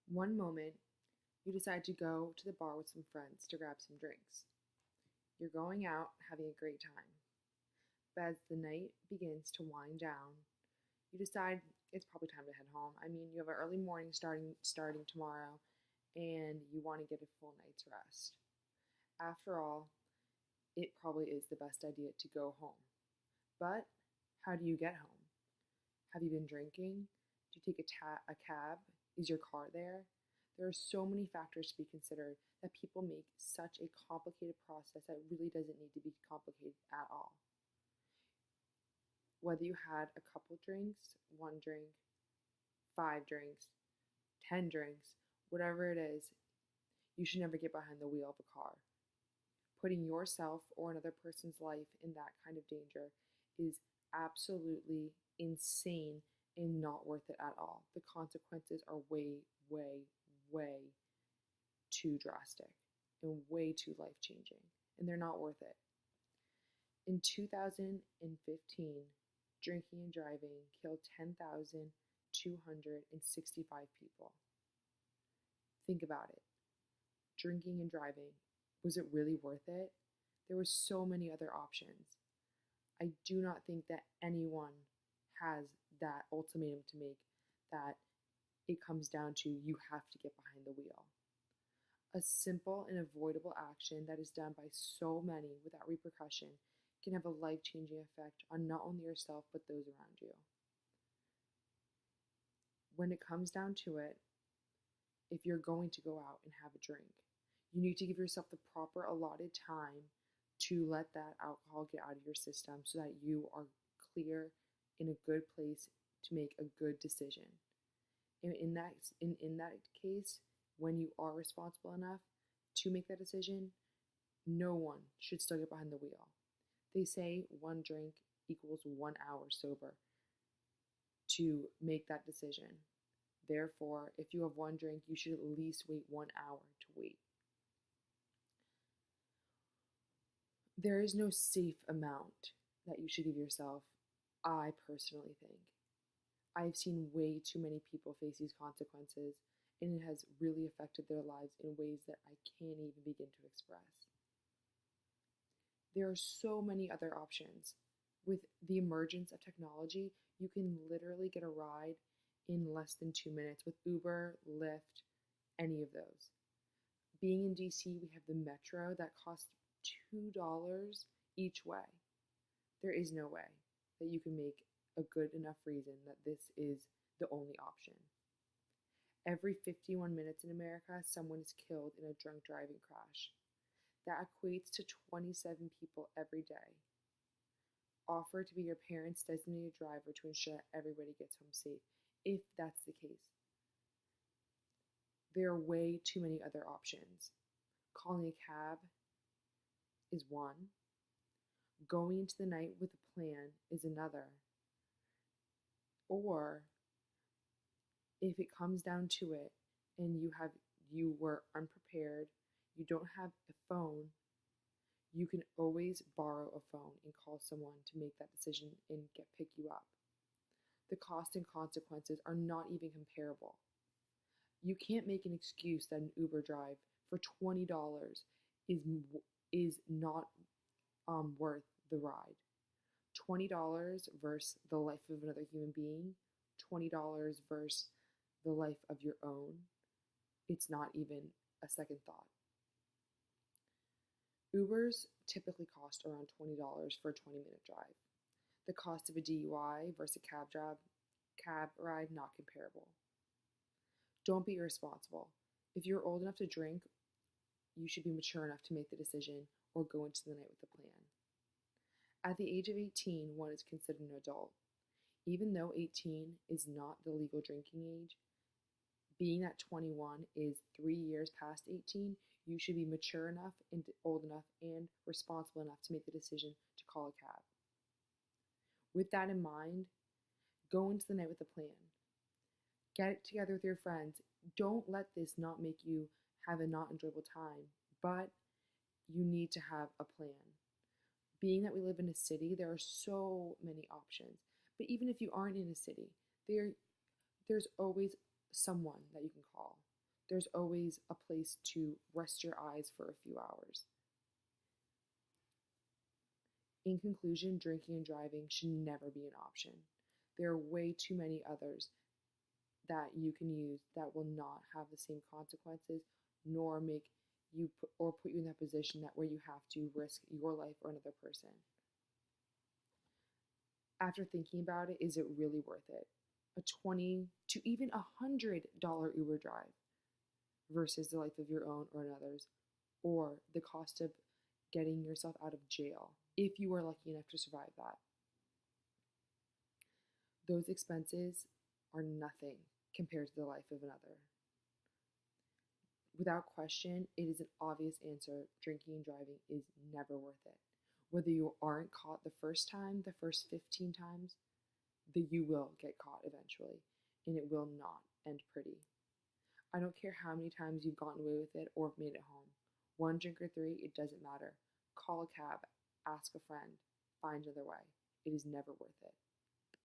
One moment, you decide to go to the bar with some friends to grab some drinks. You're going out, having a great time. But as the night begins to wind down, you decide it's probably time to head home. I mean, you have an early morning starting tomorrow, and you want to get a full night's rest. After all, it probably is the best idea to go home. But how do you get home? Have you been drinking? Do you take a cab? Is your car there? There are so many factors to be considered that people make such a complicated process that really doesn't need to be complicated at all. Whether you had a couple drinks, one drink, 5 drinks, 10 drinks, whatever it is, you should never get behind the wheel of a car. Putting yourself or another person's life in that kind of danger is absolutely insane and not worth it at all. The consequences are way, way, way too drastic and way too life changing, and they're not worth it. In 2015, drinking and driving killed 10,265 people. Think about it. Drinking and driving, was it really worth it? There were so many other options. I do not think that anyone has that ultimatum to make that it comes down to you have to get behind the wheel. A simple and avoidable action that is done by so many without repercussion can have a life-changing effect on not only yourself but those around you. When it comes down to it, if you're going to go out and have a drink, you need to give yourself the proper allotted time to let that alcohol get out of your system so that you are clear in a good place to make a good decision. And in that case, when you are responsible enough to make that decision, no one should still get behind the wheel. They say 1 drink equals 1 hour sober to make that decision. Therefore, if you have 1 drink, you should at least wait 1 hour to wait. There is no safe amount that you should give yourself, I personally think. I've seen way too many people face these consequences, and it has really affected their lives in ways that I can't even begin to express. There are so many other options. With the emergence of technology, you can literally get a ride in less than 2 minutes with Uber, Lyft, any of those. Being in DC, we have the Metro that costs $2 each way. There is no way that you can make a good enough reason that this is the only option. Every 51 minutes in America, someone is killed in a drunk driving crash. That equates to 27 people every day. Offer to be your parents' designated driver to ensure that everybody gets home safe, if that's the case. There are way too many other options. Calling a cab is one. Going into the night with a plan is another. Or if it comes down to it and you were unprepared, you don't have a phone, you can always borrow a phone and call someone to make that decision and pick you up. The cost and consequences are not even comparable. You can't make an excuse that an Uber drive for $20 is not worth the ride. $20 versus the life of another human being, $20 versus the life of your own, it's not even a second thought. Ubers typically cost around $20 for a 20-minute drive. The cost of a DUI versus a cab ride, not comparable. Don't be irresponsible. If you're old enough to drink, you should be mature enough to make the decision or go into the night with a plan. At the age of 18, one is considered an adult. Even though 18 is not the legal drinking age, being that 21 is 3 years past 18, you should be mature enough and old enough and responsible enough to make the decision to call a cab. With that in mind, go into the night with a plan. Get it together with your friends. Don't let this not make you have a not enjoyable time, but you need to have a plan. Being that we live in a city, there are so many options. But even if you aren't in a city, there's always someone that you can call. There's always a place to rest your eyes for a few hours. In conclusion, drinking and driving should never be an option. There are way too many others that you can use that will not have the same consequences, nor make you put you in that position that where you have to risk your life or another person. After thinking about it, is it really worth it? A 20 to even $100 Uber drive versus the life of your own or another's, or the cost of getting yourself out of jail if you are lucky enough to survive that. Those expenses are nothing compared to the life of another. Without question, it is an obvious answer. Drinking and driving is never worth it. Whether you aren't caught the first time, the first 15 times, you will get caught eventually, and it will not end pretty. I don't care how many times you've gotten away with it or made it home. 1 drink or 3, it doesn't matter. Call a cab, ask a friend, find another way. It is never worth it.